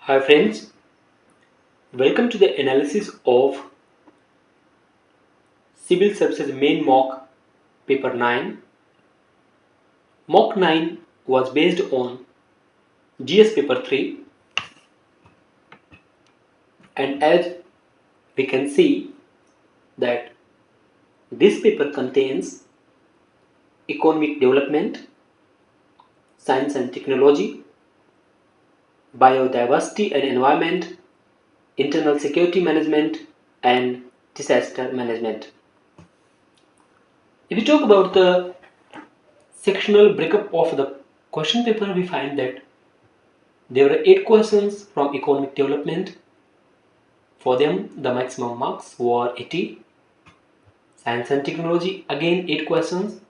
Hi friends, welcome to the analysis of Civil Services Main Mock Paper 9. Mock 9 was based on GS Paper 3, and as we can see that this paper contains economic development, science and technology, biodiversity and environment, internal security management and disaster management. If we talk about the sectional breakup of the question paper, we find that there were 8 questions from economic development. For them, the maximum marks were 80. Science and technology, again 8 questions,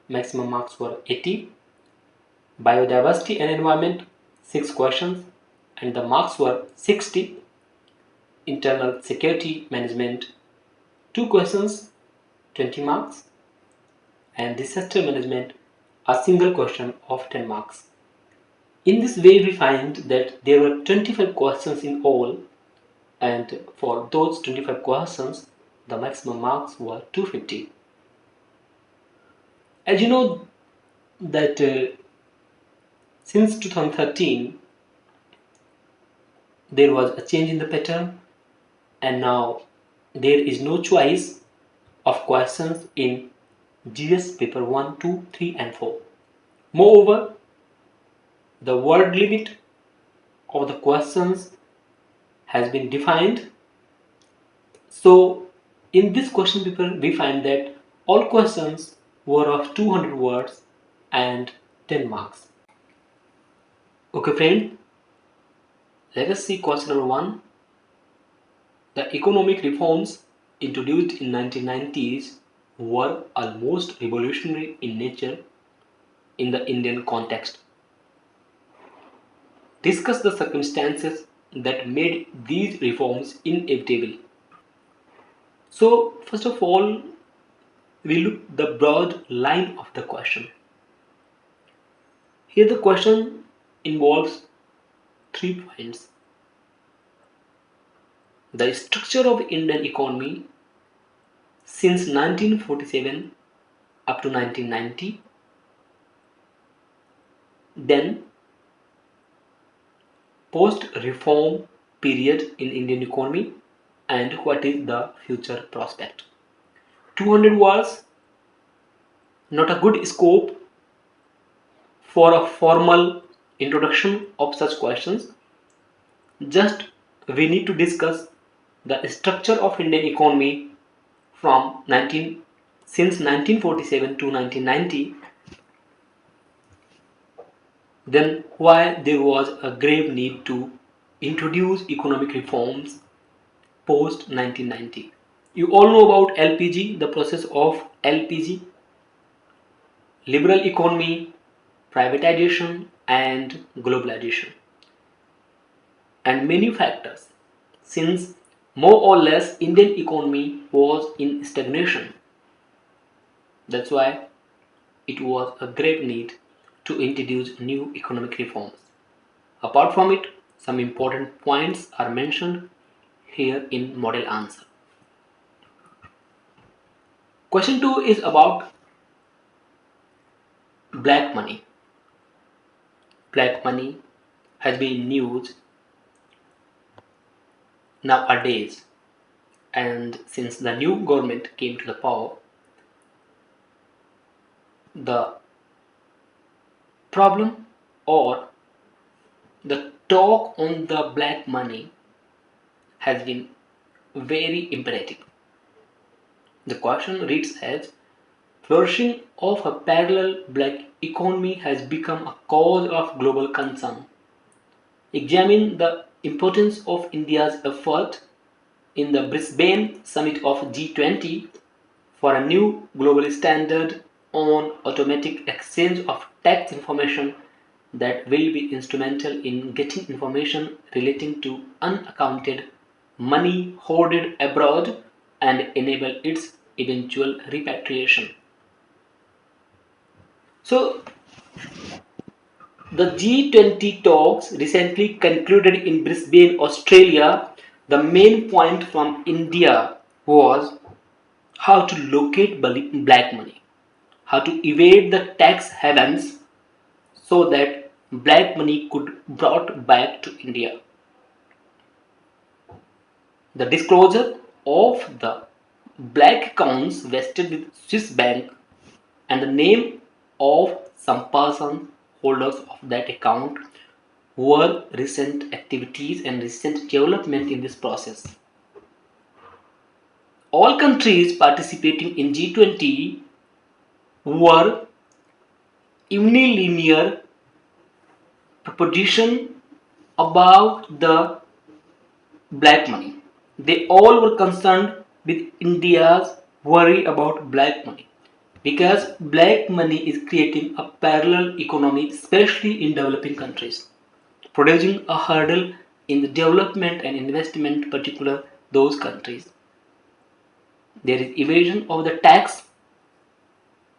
maximum marks were 80. Biodiversity and environment, 6 questions, and the marks were 60. Internal security management, 2 questions, 20 marks, and disaster management, a single question of 10 marks. In this way, we find that there were 25 questions in all, and for those 25 questions, the maximum marks were 250. As you know that since 2013, there was a change in the pattern, and now there is no choice of questions in GS paper 1, 2, 3 and 4. Moreover, the word limit of the questions has been defined. So in this question paper, we find that all questions were of 200 words and 10 marks. Okay friend, let us see question number 1. The economic reforms introduced in 1990s were almost revolutionary in nature in the Indian context. Discuss the circumstances that made these reforms inevitable. So first of all, we look the broad line of the question. Here the question involves 3 points. The structure of Indian economy since 1947 up to 1990, then post-reform period in Indian economy, and what is the future prospect. 200 words, not a good scope for a formal introduction of such questions. Just we need to discuss the structure of Indian economy from since 1947 to 1990, then why there was a grave need to introduce economic reforms post 1990. You all know about LPG, the process of LPG, liberal economy, privatization and globalization, and many factors, since more or less Indian economy was in stagnation. That's why it was a great need to introduce new economic reforms. Apart from it, some important points are mentioned here in model answer. Question 2 is about black money. Black money has been in news nowadays, and since the new government came to the power, the problem or the talk on the black money has been very imperative. The question reads as, flourishing of a parallel black economy has become a cause of global concern. Examine the importance of India's effort in the Brisbane summit of G20 for a new global standard on automatic exchange of tax information that will be instrumental in getting information relating to unaccounted money hoarded abroad and enable its eventual repatriation. So The G20 talks recently concluded in Brisbane, Australia. The main point from India was how to locate black money, how to evade the tax havens so that black money could brought back to India. The disclosure of the black accounts vested with Swiss bank and the name of some person holders of that account were recent activities and recent development in this process. All countries participating in G20 were unilinear proposition about the black money. They all were concerned with India's worry about black money because black money is creating a parallel economy, especially in developing countries, producing a hurdle in the development and investment, particular those countries. There is evasion of the tax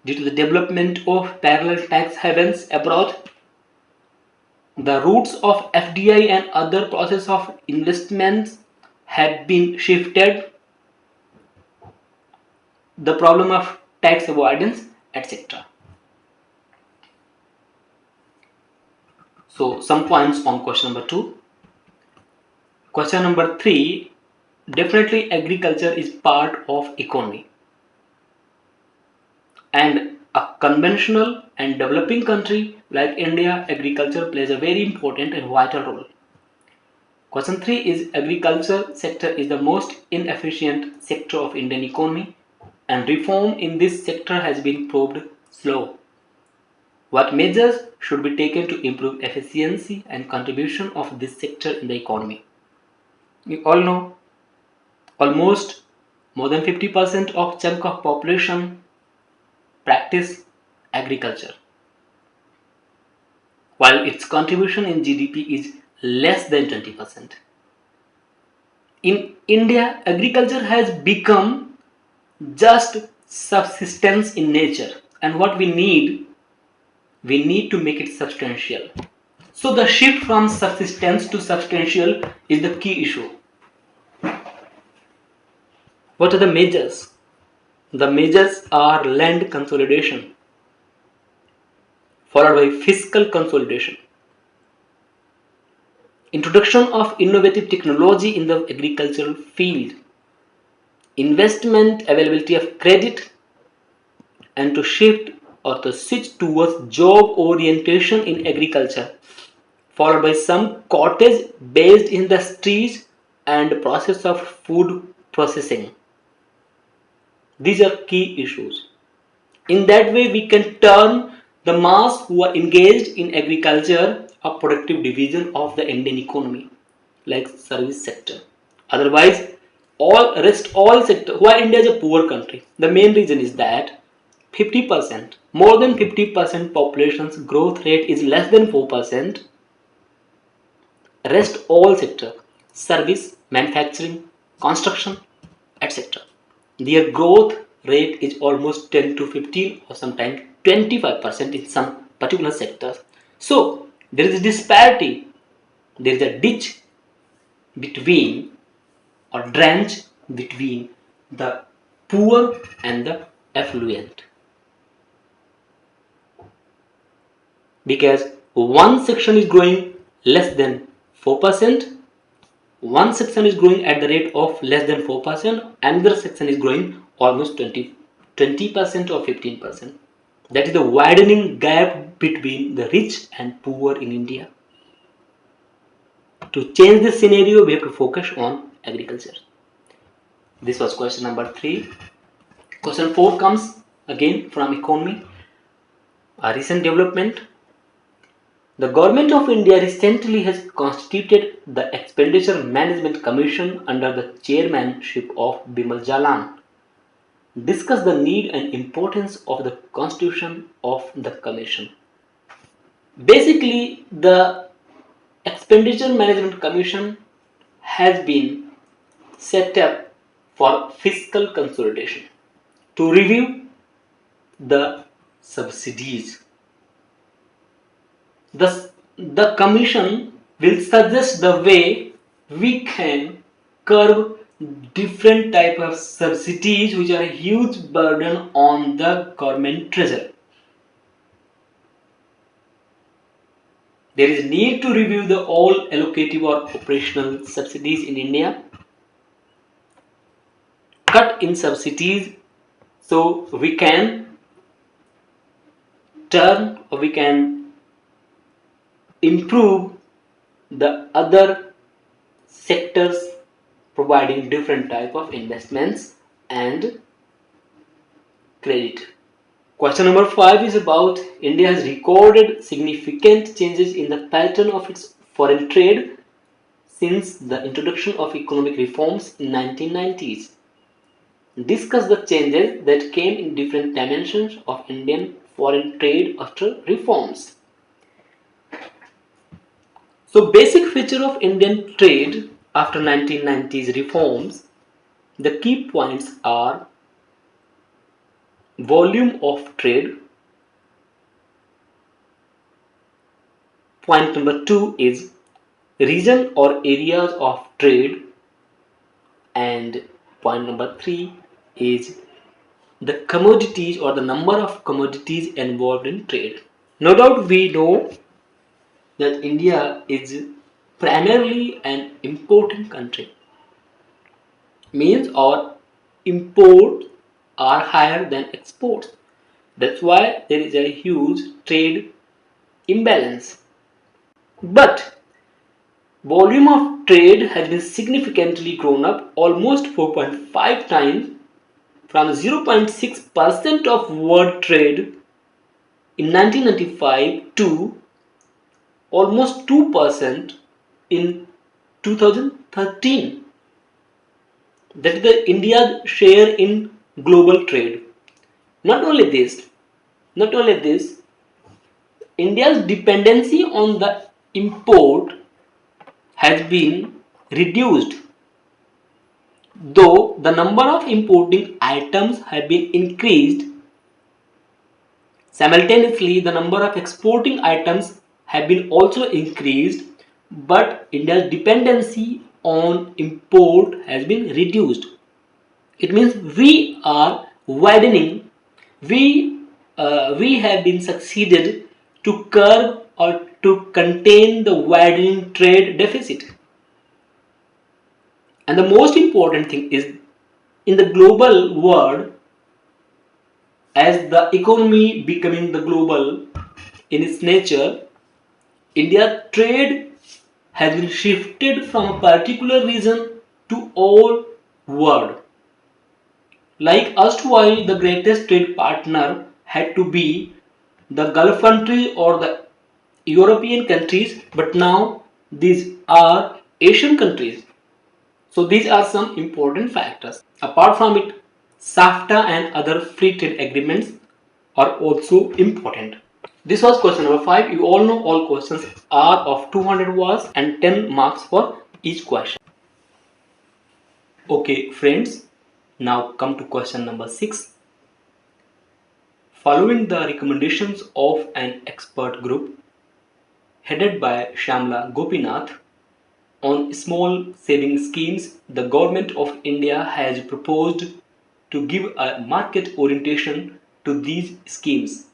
due to the development of parallel tax havens abroad. The routes of FDI and other process of investments have been shifted. The problem of tax avoidance, etc. So some points on question number 2. Question number 3. Definitely agriculture is part of economy. And a conventional and developing country like India, agriculture plays a very important and vital role. Question 3 is agriculture sector is the most inefficient sector of Indian economy and reform in this sector has been proved slow. What measures should be taken to improve efficiency and contribution of this sector in the economy? We all know almost more than 50% of chunk of population practice agriculture, while its contribution in GDP is less than 20%. In India, agriculture has become just subsistence in nature, and what we need to make it substantial. So the shift from subsistence to substantial is the key issue. What are the measures? The measures are land consolidation, followed by fiscal consolidation, introduction of innovative technology in the agricultural field, investment availability of credit, and to shift or to switch towards job orientation in agriculture, followed by some cottage based industries and process of food processing. These are key issues. In that way, we can turn the mass who are engaged in agriculture a productive division of the Indian economy, like service sector. Otherwise, all sector. Why India is a poor country? The main reason is that 50%, more than 50% population's growth rate is less than 4%. Rest all sector, service, manufacturing, construction, etc. Their growth rate is almost 10 to 15 or sometimes 25% in some particular sectors. So there is a disparity, there is a ditch between or drench between the poor and the affluent. Because one section is growing less than 4%, one section is growing at the rate of less than 4%, another section is growing almost 20% or 15%. That is the widening gap between the rich and poor in India. To change this scenario, we have to focus on agriculture. This was question number 3. Question 4 comes again from economy. A recent development. The Government of India recently has constituted the Expenditure Management Commission under the chairmanship of Bimal Jalan. Discuss the need and importance of the constitution of the commission. Basically, the Expenditure Management Commission has been set up for fiscal consolidation to review the subsidies. The commission will suggest the way we can curb different type of subsidies which are a huge burden on the government treasury. There is need to review the all allocative or operational subsidies in India, cut in subsidies so we can turn or we can improve the other sectors providing different type of investments and credit. Question number 5 is about India has recorded significant changes in the pattern of its foreign trade since the introduction of economic reforms in 1990s. Discuss the changes that came in different dimensions of Indian foreign trade after reforms. So basic feature of Indian trade after 1990s reforms, the key points are volume of trade. Point number 2 is region or areas of trade, and point number 3 is the commodities or the number of commodities involved in trade. No doubt we know that India is primarily an importing country, means our imports are higher than exports. That's why there is a huge trade imbalance. But volume of trade has been significantly grown up, almost 4.5 times, from 0.6% of world trade in 1995 to almost 2% in 2013. That is the India's share in global trade. Not only this, India's dependency on the import has been reduced, though the number of importing items have been increased. Simultaneously, the number of exporting items have been also increased, but India's dependency on import has been reduced. It means we are widening. We have been succeeded to curb or to contain the widening trade deficit. And the most important thing is, in the global world, as the economy becoming the global in its nature, India's trade has been shifted from a particular region to all world. Like erstwhile, the greatest trade partner had to be the Gulf country or the European countries, but now these are Asian countries. So these are some important factors. Apart from it, SAFTA and other free trade agreements are also important. This was question number 5. You all know all questions are of 200 words and 10 marks for each question. Okay friends, now come to question number 6. Following the recommendations of an expert group headed by Shyamala Gopinath on small saving schemes, the government of India has proposed to give a market orientation to these schemes.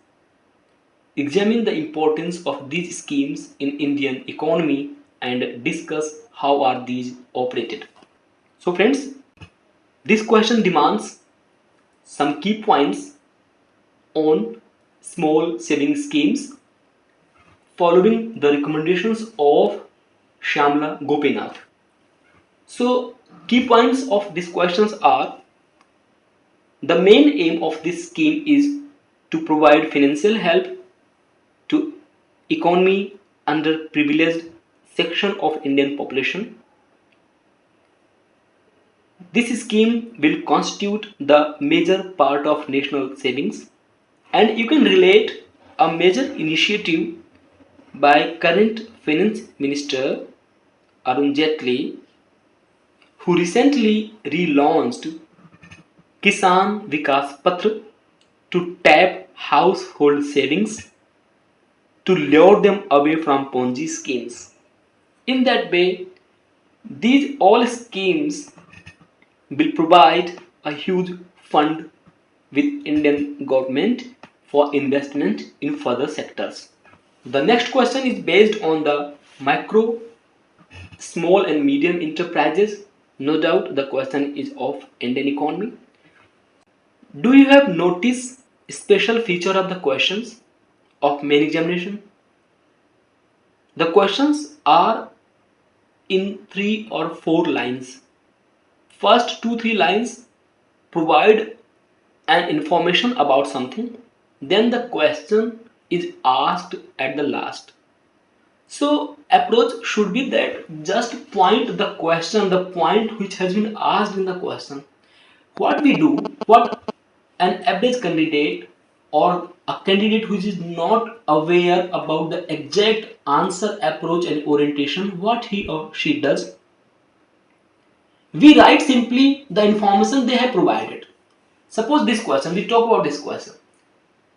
Examine the importance of these schemes in Indian economy and discuss how are these operated. So friends, this question demands some key points on small saving schemes following the recommendations of Shyamala Gopinath. So key points of these questions are: the main aim of this scheme is to provide financial help to economy underprivileged section of Indian population. This scheme will constitute the major part of national savings, and you can relate a major initiative by current Finance Minister Arun Jaitley, who recently relaunched Kisan Vikas Patra to tap household savings. to lure them away from Ponzi schemes. In that way, these all schemes will provide a huge fund with Indian government for investment in further sectors. The next question is based on the micro, small and medium enterprises. No doubt the question is of Indian economy. Do you have noticed special feature of the questions of main examination? The questions are in 3 or 4 lines. First 2 3 lines provide an information about something, then the question is asked at the last. So approach should be that just point the question, the point which has been asked in the question. What we do, what an average candidate or a candidate which is not aware about the exact answer, approach and orientation, what he or she does, we write simply the information they have provided. Suppose this question, we talk about this question.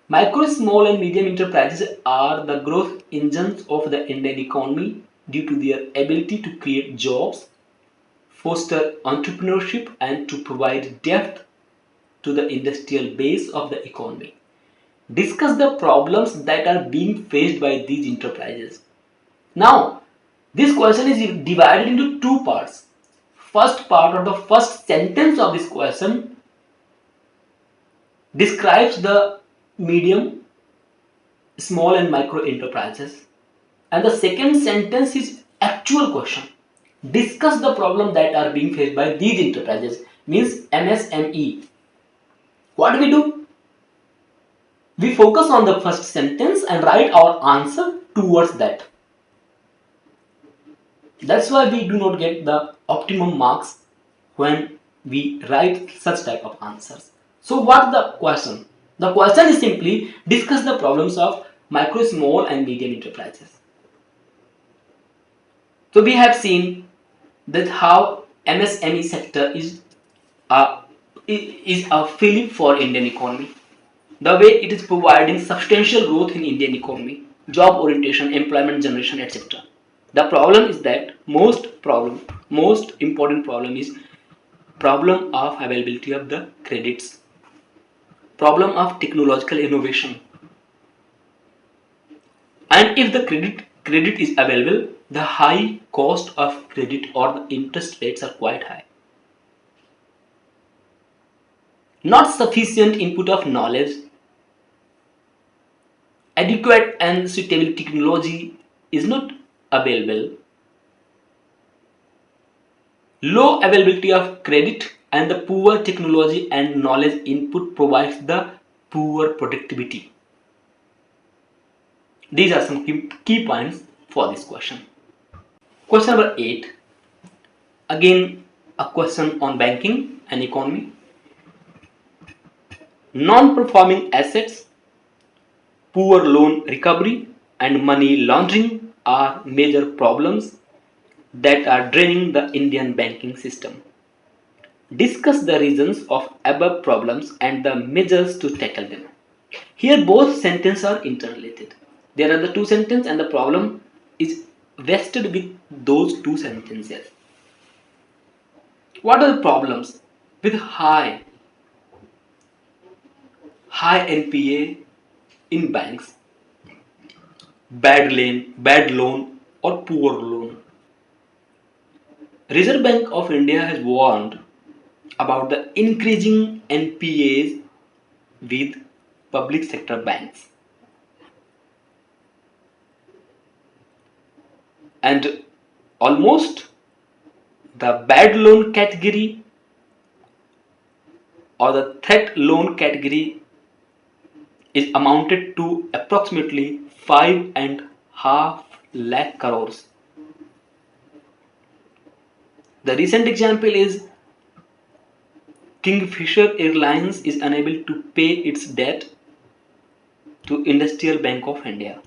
Micro, small and medium enterprises are the growth engines of the Indian economy due to their ability to create jobs, foster entrepreneurship and to provide depth to the industrial base of the economy. Discuss the problems that are being faced by these enterprises. Now, this question is divided into 2 parts. First part or the first sentence of this question describes the medium, small and micro enterprises, and the second sentence is actual question. Discuss the problem that are being faced by these enterprises, means MSME. What do we do? We focus on the first sentence and write our answer towards that. That's why we do not get the optimum marks when we write such type of answers. So what's the question? The question is simply discuss the problems of micro, small and medium enterprises. So we have seen that how MSME sector is a fillip for Indian economy. The way it is providing substantial growth in Indian economy, job orientation, employment generation, etc. The problem is that most important problem is problem of availability of the credits, problem of technological innovation, and if the credit is available, the high cost of credit or the interest rates are quite high. Not sufficient input of knowledge, adequate and suitable technology is not available, low availability of credit and the poor technology and knowledge input provides the poor productivity. These are some key points for this question. Question number 8. Again a question on banking and economy. Non-performing assets, poor loan recovery and money laundering are major problems that are draining the Indian banking system. Discuss the reasons of above problems and the measures to tackle them. Here both sentences are interrelated. There are the 2 sentences and the problem is vested with those 2 sentences. What are the problems? With high NPA in banks, bad loan or poor loan. Reserve Bank of India has warned about the increasing NPAs with public sector banks. And almost the bad loan category or the threat loan category is amounted to approximately 5.5 lakh crores. The recent example is Kingfisher Airlines is unable to pay its debt to Industrial Bank of India.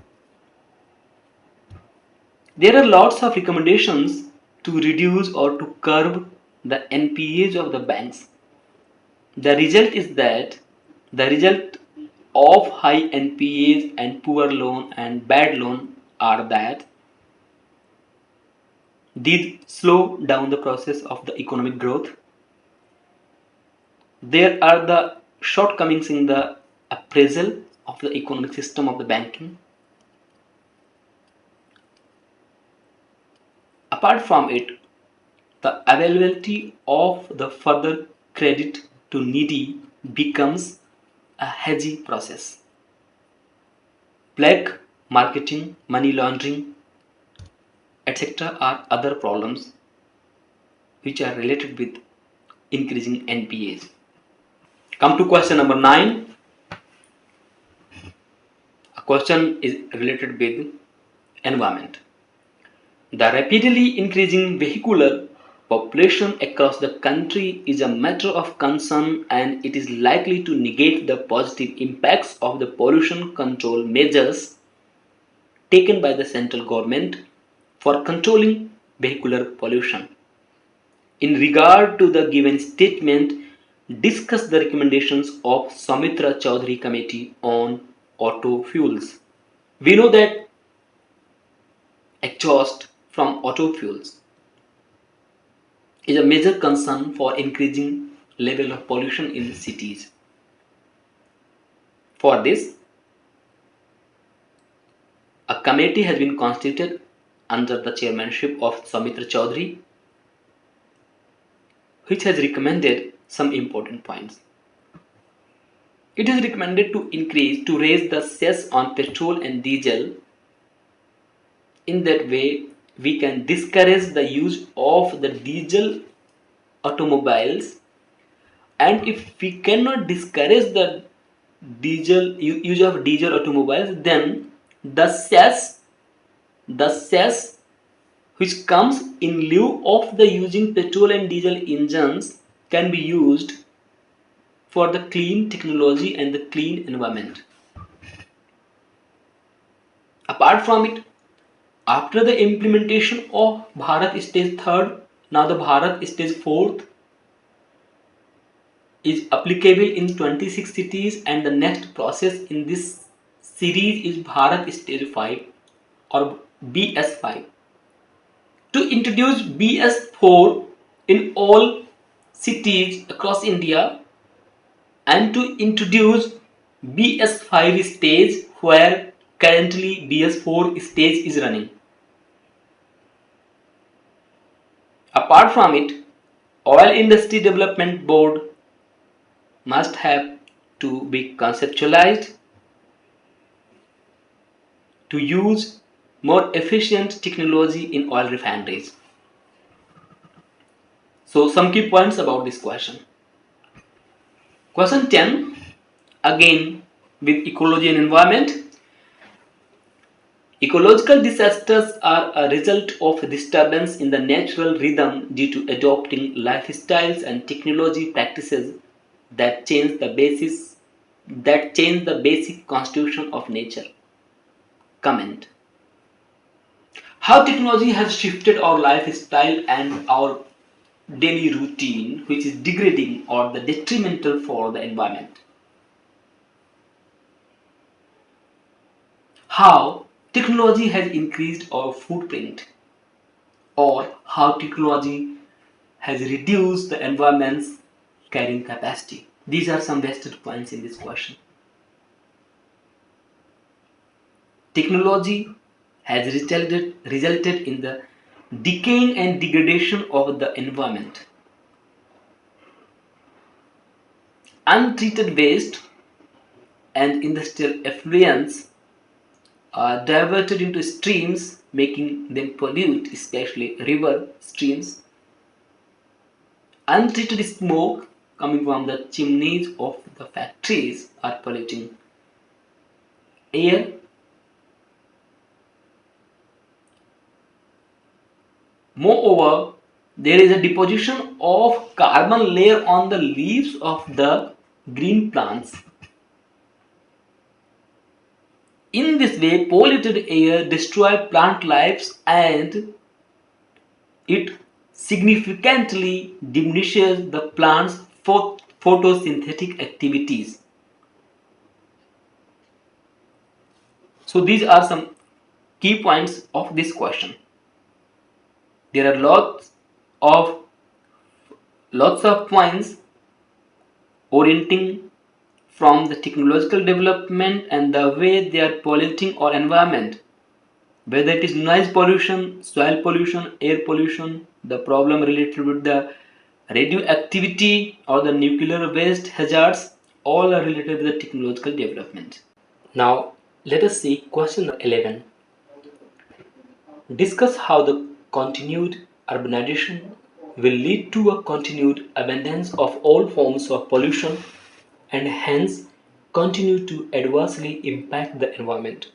There are lots of recommendations to reduce or to curb the NPAs of the banks. The result of high NPAs and poor loan and bad loan are that these slow down the process of the economic growth. There are the shortcomings in the appraisal of the economic system of the banking. Apart from it, the availability of the further credit to needy becomes a hazy process. Black marketing, money laundering, etc. are other problems which are related with increasing NPAs. Come to question number 9. A question is related with environment. The rapidly increasing vehicular population across the country is a matter of concern, and it is likely to negate the positive impacts of the pollution control measures taken by the central government for controlling vehicular pollution. In regard to the given statement, discuss the recommendations of Soumitra Chaudhary Committee on auto fuels. We know that exhaust from auto fuels is a major concern for increasing level of pollution in cities. For this, a committee has been constituted under the chairmanship of Soumitra Chaudhary, which has recommended some important points. It is recommended to raise the cess on petrol and diesel. In that way, we can discourage the use of the diesel automobiles, and if we cannot discourage the use of diesel automobiles, then the cess which comes in lieu of the using petrol and diesel engines can be used for the clean technology and the clean environment. Apart from it, after the implementation of Bharat Stage 3rd, now the Bharat Stage 4th is applicable in 26 cities, and the next process in this series is Bharat Stage 5 or BS5. To introduce BS4 in all cities across India, and to introduce BS5 stage where currently BS4 stage is running. Apart from it, Oil Industry Development Board must have to be conceptualized to use more efficient technology in oil refineries. So some key points about this question. Question 10, again with ecology and environment. Ecological disasters are a result of disturbance in the natural rhythm due to adopting lifestyles and technology practices that change the basic constitution of nature. Comment. How technology has shifted our lifestyle and our daily routine, which is degrading or the detrimental for the environment. How technology has increased our footprint, or how technology has reduced the environment's carrying capacity. These are some vested points in this question. Technology has resulted in the decaying and degradation of the environment. Untreated waste and industrial effluents are diverted into streams, making them pollute, especially river streams. Untreated smoke coming from the chimneys of the factories are polluting air. Moreover, there is a deposition of carbon layer on the leaves of the green plants. In this way, polluted air destroys plant lives and it significantly diminishes the plant's photosynthetic activities. So these are some key points of this question. There are lots of points orienting from the technological development and the way they are polluting our environment, whether it is noise pollution, soil pollution, air pollution, the problem related with the radioactivity or the nuclear waste hazards, all are related with the technological development. Now let us see question number 11. Discuss how the continued urbanization will lead to a continued abundance of all forms of pollution and hence continue to adversely impact the environment.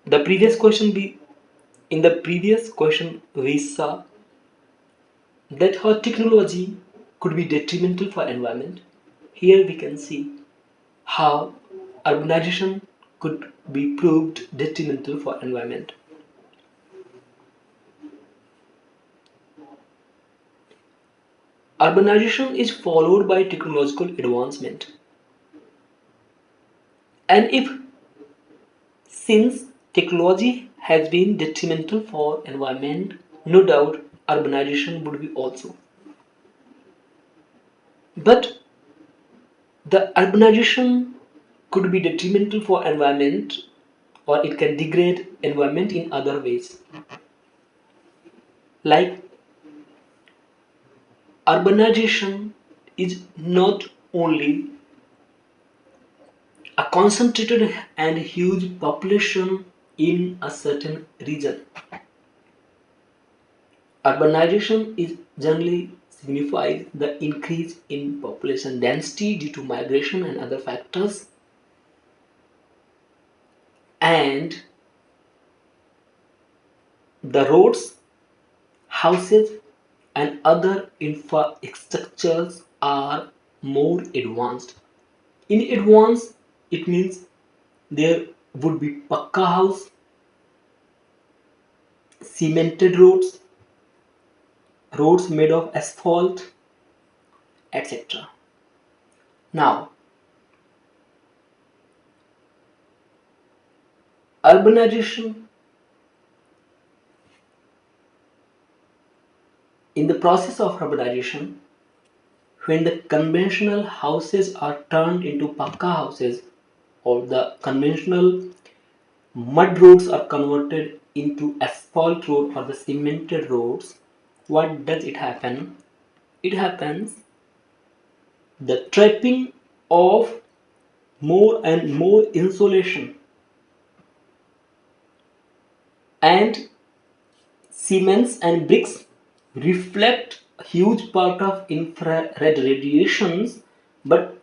The previous question we In the previous question we saw that how technology could be detrimental for environment. Here we can see how urbanization could be proved detrimental for environment. Urbanization is followed by technological advancement. And if since technology has been detrimental for environment, no doubt urbanization would be also. But the urbanization could be detrimental for environment or it can degrade environment in other ways. Like urbanization is not only a concentrated and huge population in a certain region. Urbanization is generally signifies the increase in population density due to migration and other factors, and the roads, houses and other infrastructures are more advanced. In advance, it means there would be pakka house, cemented roads, roads made of asphalt, etc. Now, urbanization, in the process of urbanization, when the conventional houses are turned into pakka houses or the conventional mud roads are converted into asphalt road or the cemented roads, what does it happen? It happens the trapping of more and more insulation and cements and bricks reflect a huge part of infrared radiations, but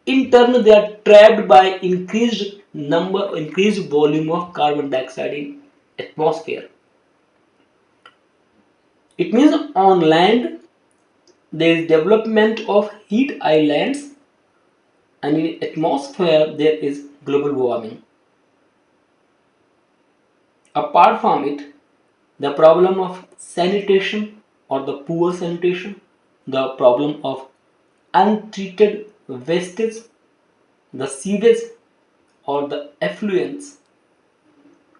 in turn they are trapped by increased volume of carbon dioxide in atmosphere. It means on land there is development of heat islands and in atmosphere there is global warming. Apart from it, the problem of sanitation or the poor sanitation, the problem of untreated wastage, the sewage or the effluents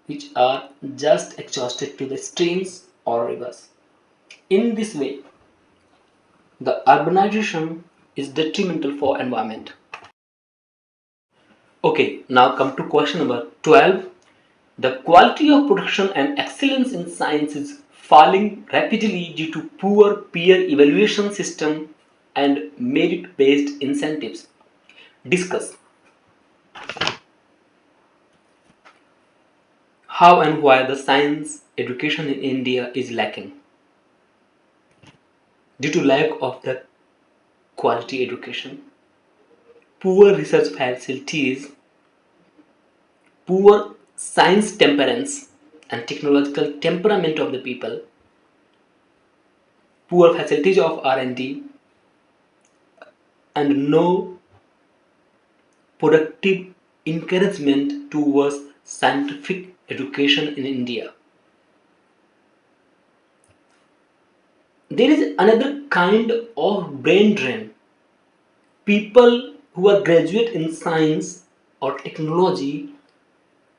which are just exhausted to the streams or rivers. In this way, the urbanization is detrimental for environment. Okay, now come to question number 12. The quality of production and excellence in science is falling rapidly due to poor peer evaluation system and merit-based incentives. Discuss how and why the science education in India is lacking due to lack of the quality education, poor research facilities, poor science temperance and technological temperament of the people, poor facilities of R&D, and no productive encouragement towards scientific education in India. There is another kind of brain drain. People who are graduate in science or technology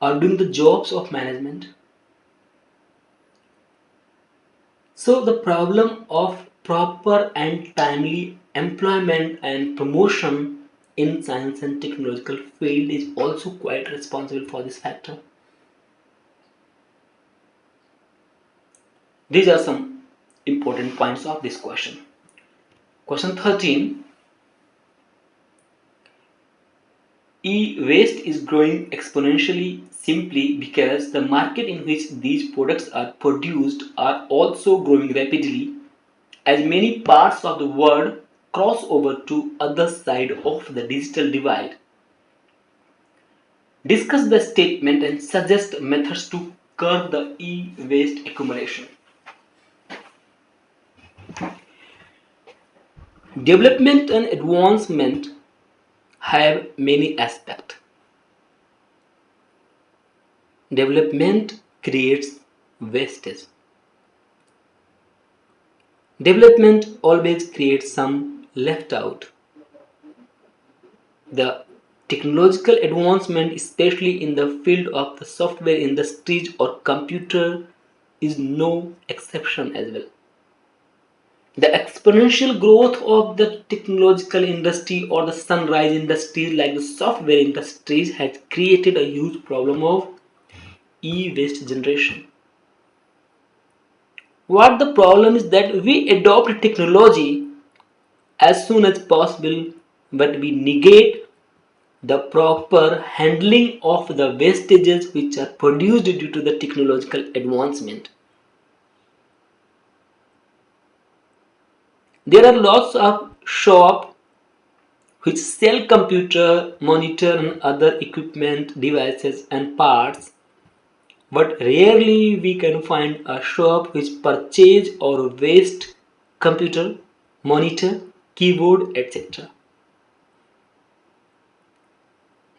are doing the jobs of management. So the problem of proper and timely employment and promotion in science and technological field is also quite responsible for this factor. These are some important points of this question. Question 13. E-waste is growing exponentially simply because the market in which these products are produced are also growing rapidly as many parts of the world cross over to other side of the digital divide. Discuss the statement and suggest methods to curb the e-waste accumulation. Development and advancement have many aspects. Development creates wastage. Development always creates some left out. The technological advancement, especially in the field of the software industries or computer, is no exception as well. The exponential growth of the technological industry or the sunrise industries like the software industries has created a huge problem of e-waste generation. What the problem is that we adopt technology as soon as possible, but we negate the proper handling of the wastages which are produced due to the technological advancement. There are lots of shops which sell computer, monitor and other equipment, devices and parts, but rarely we can find a shop which purchase or waste computer, monitor, keyboard, etc.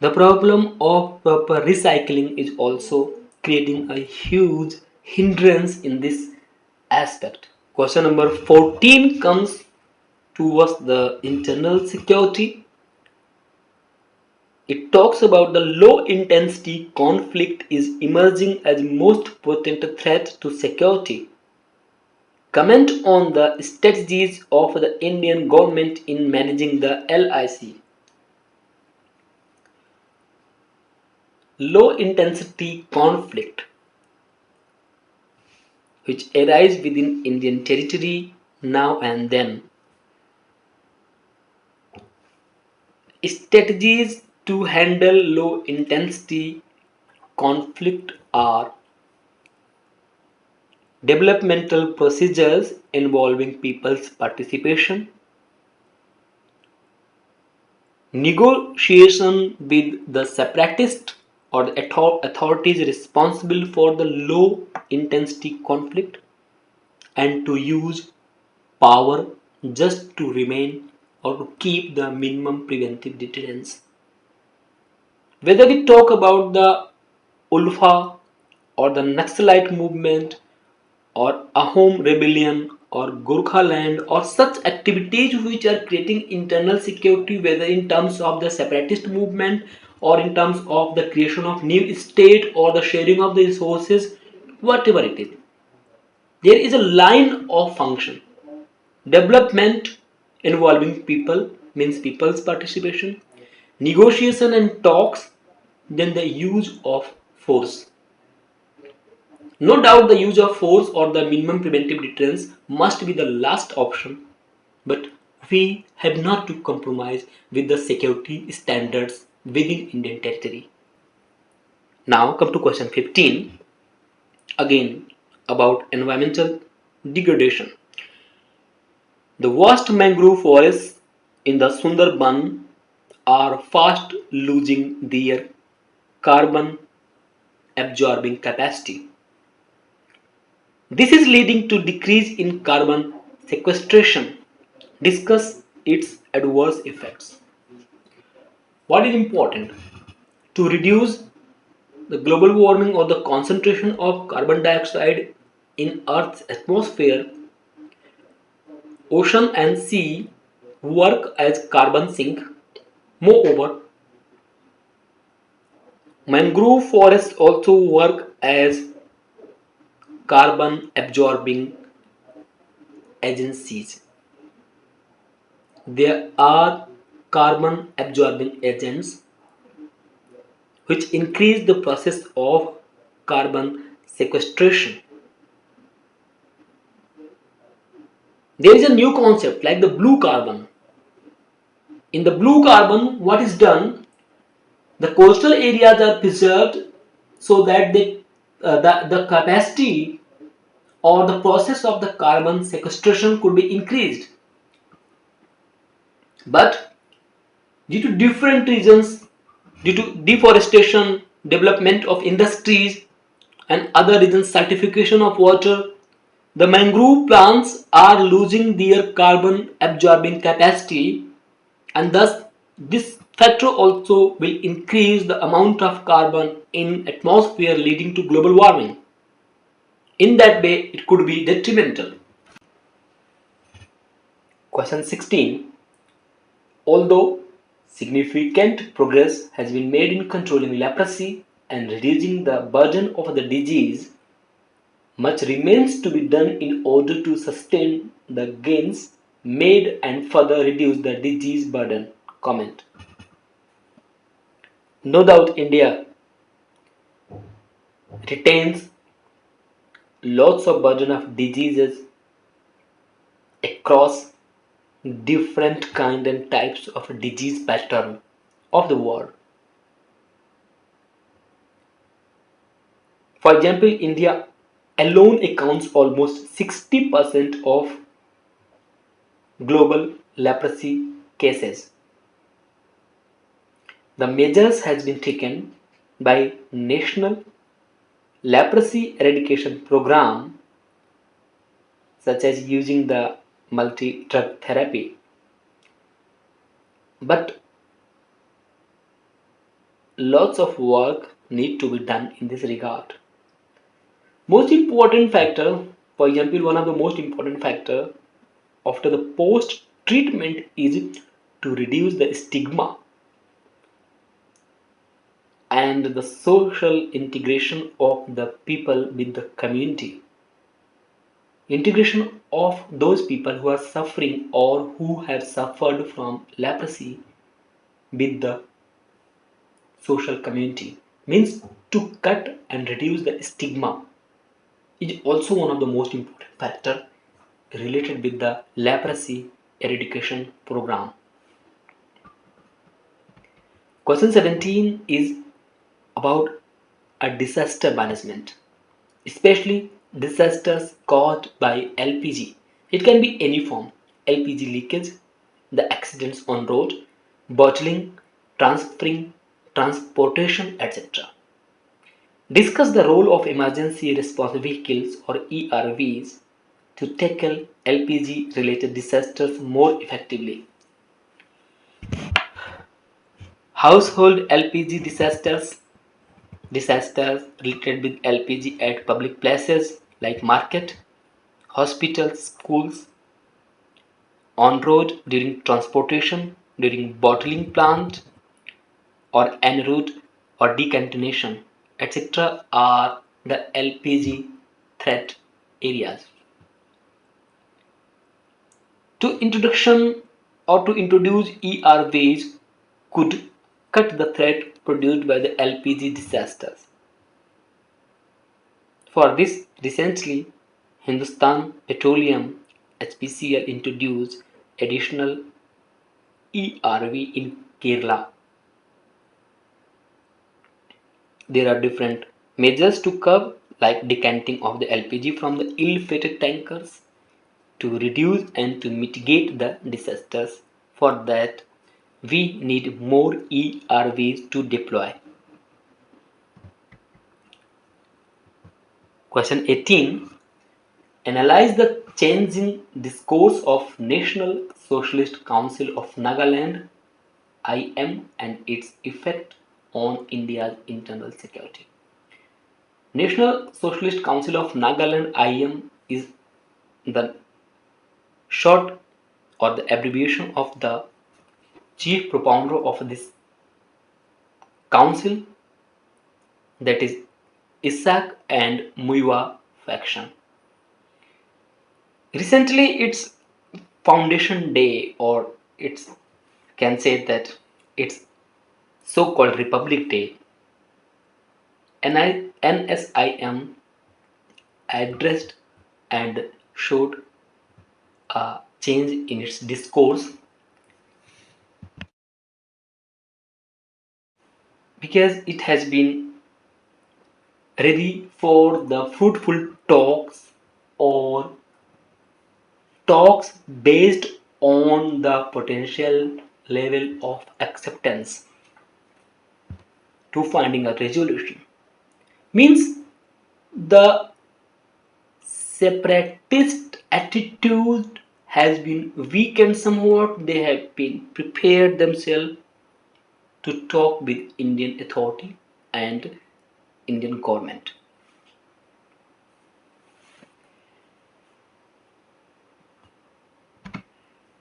The problem of proper recycling is also creating a huge hindrance in this aspect. Question number 14 comes towards the internal security. It talks about the low intensity conflict is emerging as most potent threat to security. Comment on the strategies of the Indian government in managing the LIC. Low intensity conflict which arise within Indian territory now and then. Strategies to handle low intensity conflict are developmental procedures involving people's participation, negotiation with the separatist or the authorities responsible for the low intensity conflict, and to use power just to remain or to keep the minimum preventive deterrence. Whether we talk about the Ulfa or the Naxalite movement or Ahom rebellion or Gurkha land or such activities which are creating internal security, whether in terms of the separatist movement or in terms of the creation of new state or the sharing of the resources, whatever it is, there is a line of function. Development involving people means people's participation, negotiation and talks, then the use of force. No doubt the use of force or the minimum preventive deterrence must be the last option, but we have not to compromise with the security standards within Indian territory. Now come to question 15, again about environmental degradation. The vast mangrove forests in the Sundarban are fast losing their carbon absorbing capacity. This is leading to decrease in carbon sequestration. Discuss its adverse effects. What is important? To reduce the global warming or the concentration of carbon dioxide in Earth's atmosphere, ocean and sea work as carbon sink. Moreover, Mangrove forests also work as carbon absorbing agencies. There are carbon absorbing agents which increase the process of carbon sequestration. There is a new concept like the blue carbon. In the blue carbon, what is done? The coastal areas are preserved so that the capacity or the process of the carbon sequestration could be increased. But due to different reasons, due to deforestation, development of industries, and other reasons, certification of water, the mangrove plants are losing their carbon absorbing capacity, and thus this factor also will increase the amount of carbon in atmosphere, leading to global warming. In that way, it could be detrimental. Question 16. Although significant progress has been made in controlling leprosy and reducing the burden of the disease, much remains to be done in order to sustain the gains made and further reduce the disease burden. Comment. No doubt India retains lots of burden of diseases across different kind and types of disease pattern of the world. For example, India alone accounts almost 60% of global leprosy cases. The measures has been taken by National Leprosy Eradication Program, such as using the multi-drug therapy. But lots of work need to be done in this regard. Most important factor, for example, one of the most important factor after the post treatment is to reduce the stigma and the social integration of the people with the community. Integration of those people who are suffering or who have suffered from leprosy with the social community means to cut and reduce the stigma is also one of the most important factor related with the leprosy eradication program. Question 17 is about a disaster management, especially disasters caused by LPG. It can be any form: LPG leakage, the accidents on road, bottling, transferring, transportation, etc. Discuss the role of emergency response vehicles or ERVs to tackle LPG related disasters more effectively. Household LPG disasters related with LPG at public places like market, hospitals, schools, on road during transportation, during bottling plant or en route or decontamination, etc. are the LPG threat areas. To introduce ERVs could cut the threat produced by the LPG disasters. For this, recently, Hindustan Petroleum HPCL introduced additional ERV in Kerala. There are different measures to curb, like decanting of the LPG from the ill-fated tankers to reduce and to mitigate the disasters. For that, we need more ERVs to deploy. Question 18. Analyze the changing discourse of National Socialist Council of Nagaland (IM) and its effect on India's internal security. National Socialist Council of Nagaland (IM) is the short or the abbreviation of the chief propounder of this council, that is Isaac and Muiwa faction. Recently, it's Foundation Day, or it's can say that it's so-called Republic Day. NSIM addressed and showed a change in its discourse because it has been ready for the fruitful talks or talks based on the potential level of acceptance to finding a resolution. Means the separatist attitude has been weakened somewhat. They have been prepared themselves to talk with Indian authority and Indian government.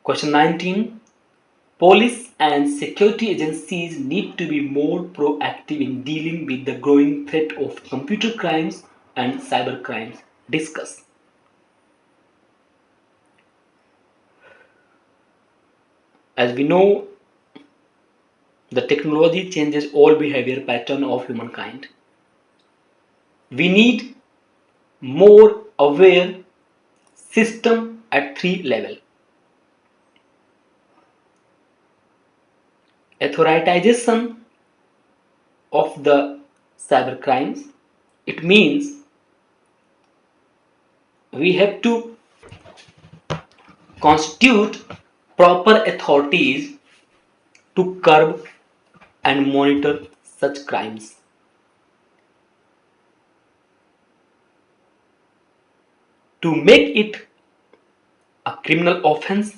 Question 19. Police and security agencies need to be more proactive in dealing with the growing threat of computer crimes and cyber crimes. Discuss. As we know, the technology changes all behavior pattern of humankind. We need more aware system at three level. Authorization of the cyber crimes. It means we have to constitute proper authorities to curb and monitor such crimes. To make it a criminal offense,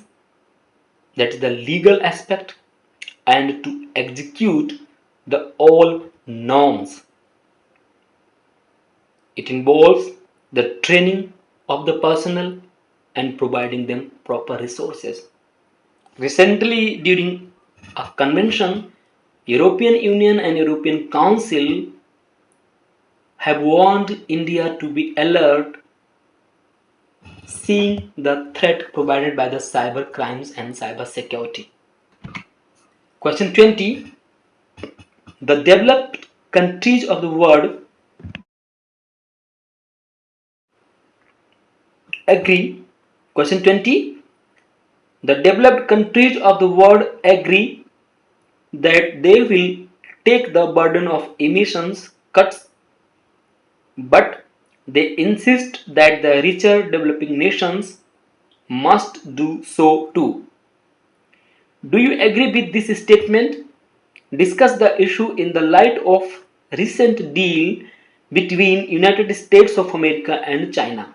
that is the legal aspect, and to execute the all norms. It involves the training of the personnel and providing them proper resources. Recently, during a convention, European Union and European Council have warned India to be alert seeing the threat provided by the cyber crimes and cyber security. Question 20. The developed countries of the world agree. Question 20. The developed countries of the world agree that they will take the burden of emissions cuts, but they insist that the richer developing nations must do so too. Do you agree with this statement? Discuss the issue in the light of recent deal between United States of America and China.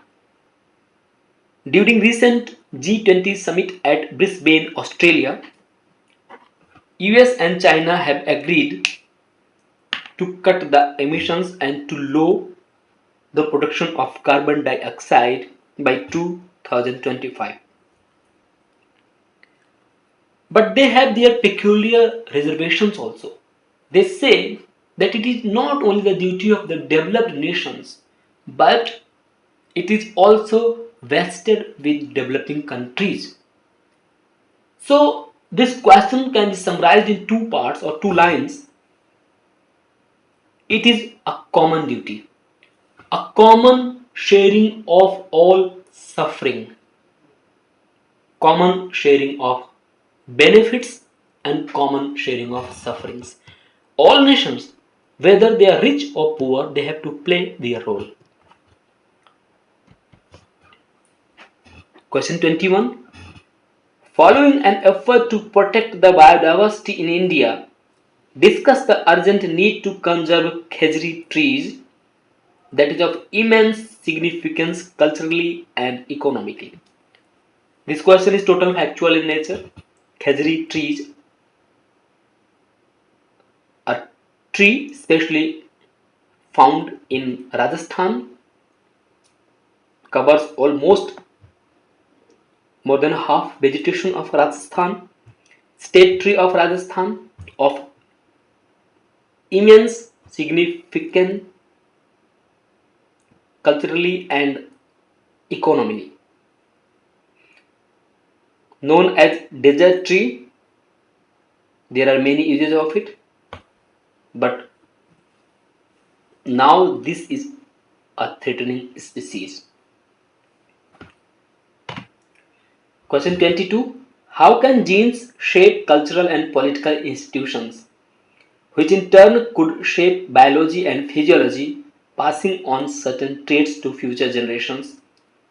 During recent G20 summit at Brisbane, Australia, US and China have agreed to cut the emissions and to lower the production of carbon dioxide by 2025. But they have their peculiar reservations also. They say that it is not only the duty of the developed nations, but it is also vested with developing countries. So, this question can be summarized in two parts or two lines. It is a common duty, a common sharing of all suffering, common sharing of benefits, and common sharing of sufferings. All nations, whether they are rich or poor, they have to play their role. Question 21. Following an effort to protect the biodiversity in India, discuss the urgent need to conserve khejri trees that is of immense significance culturally and economically. This question is total factual in nature. Khejri trees are tree especially found in Rajasthan, covers almost more than half vegetation of Rajasthan, state tree of Rajasthan of immense significant culturally and economically. Known as desert tree, there are many uses of it, but now this is a threatening species. Question 22. How can genes shape cultural and political institutions, which in turn could shape biology and physiology, passing on certain traits to future generations?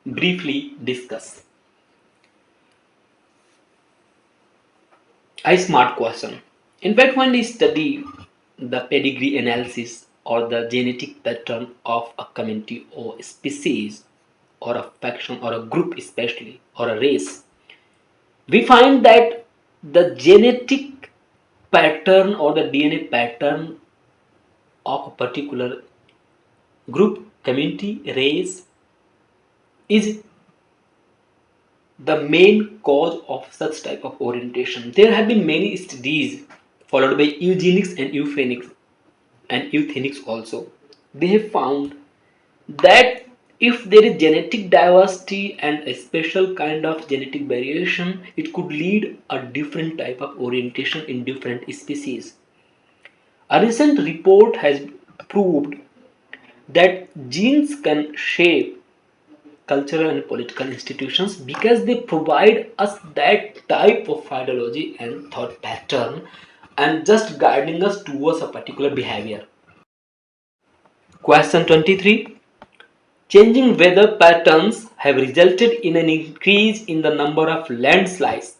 Briefly discuss. A smart question. In fact, when we study the pedigree analysis or the genetic pattern of a community or species or a faction or a group especially or a race, we find that the genetic pattern or the DNA pattern of a particular group, community, race is the main cause of such type of orientation. There have been many studies followed by eugenics and euthenics also. They have found that if there is genetic diversity and a special kind of genetic variation, it could lead a different type of orientation in different species. A recent report has proved that genes can shape cultural and political institutions because they provide us that type of ideology and thought pattern and just guiding us towards a particular behavior. Question 23. Changing weather patterns have resulted in an increase in the number of landslides.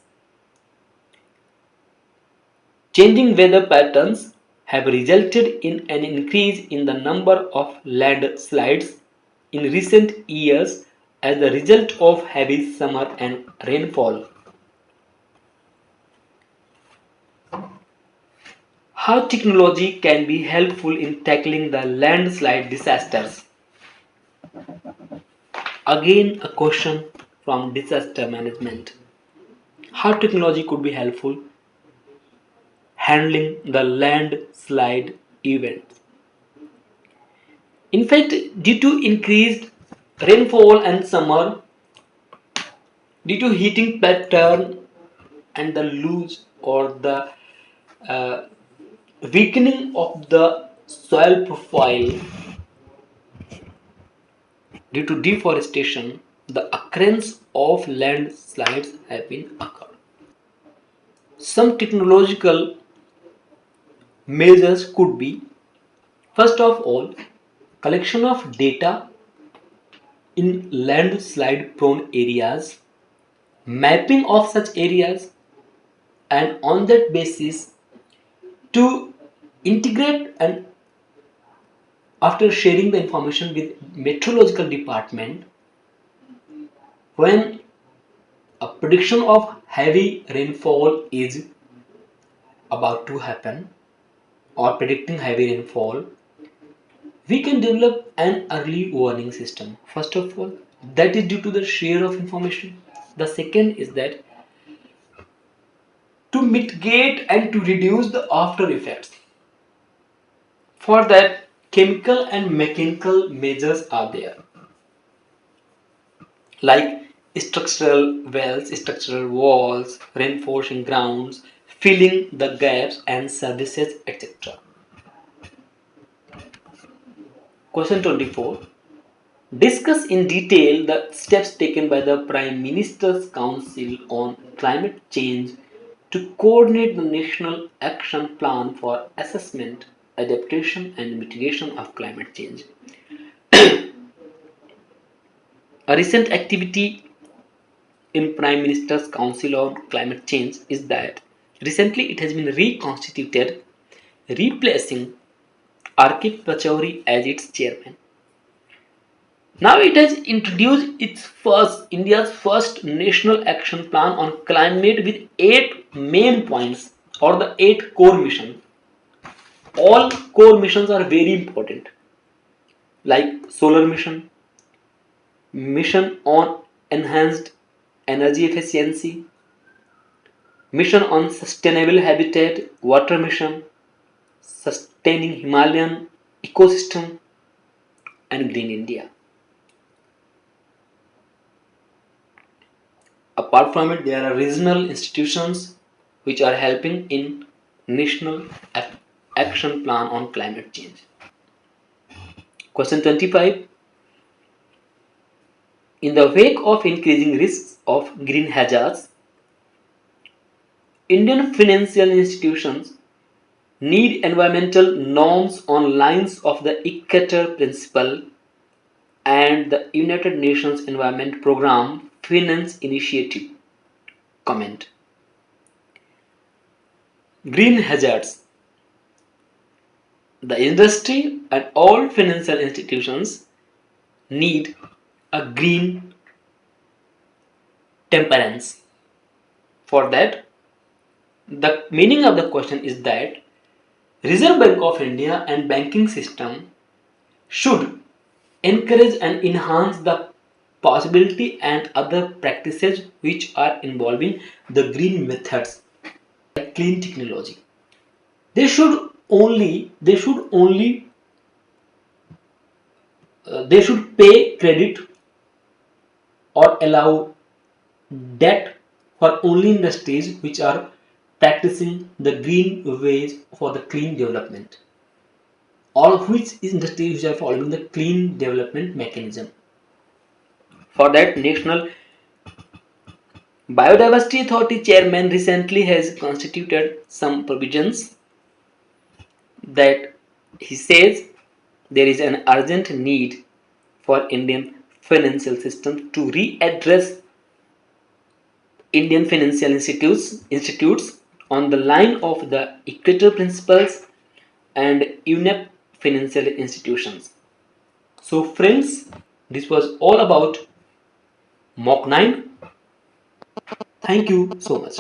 Changing weather patterns have resulted in an increase in the number of landslides in recent years as a result of heavy summer and rainfall. How technology can be helpful in tackling the landslide disasters? Again, a question from disaster management. How technology could be helpful handling the landslide events? In fact, due to increased rainfall and summer, due to heating pattern and the loose or the uh, weakening of the soil profile due to deforestation, the occurrence of landslides have been occurred. Some technological measures could be, first of all, collection of data in landslide prone areas, mapping of such areas, and on that basis to integrate and after sharing the information with meteorological department when a prediction of heavy rainfall is about to happen or predicting heavy rainfall, we can develop an early warning system. First of all, that is due to the share of information. The second is that to mitigate and to reduce the after effects. For that, chemical and mechanical measures are there, like structural wells, structural walls, reinforcing grounds, filling the gaps and services, etc. Question 24. Discuss in detail the steps taken by the Prime Minister's Council on Climate Change to coordinate the National Action Plan for Assessment, Adaptation and Mitigation of Climate Change. A recent activity in Prime Minister's Council on Climate Change is that recently it has been reconstituted, replacing Arkip Pachauri as its chairman. Now it has introduced its first India's first national action plan on climate with 8 main points or the 8 core missions. All core missions are very important, like solar mission, mission on enhanced energy efficiency, mission on sustainable habitat, water mission, sustaining Himalayan ecosystem, and Green India. Apart from it, there are regional institutions which are helping in national action plan on climate change. Question 25. In the wake of increasing risks of green hazards, Indian financial institutions need environmental norms on lines of the Equator Principle and the United Nations Environment Programme Finance Initiative. Comment. Green hazards. The industry and all financial institutions need a green temperance. For that, the meaning of the question is that Reserve Bank of India and banking system should encourage and enhance the possibility and other practices which are involving the green methods like clean technology. They should pay credit or allow debt for only industries which are practicing the green ways for the clean development, or which industries which are following the clean development mechanism. For that, National Biodiversity Authority chairman recently has constituted some provisions that he says there is an urgent need for Indian financial system to readdress Indian financial institutes on the line of the Equator Principles and UNEP financial institutions. So friends, this was all about Mock 9. Thank you so much.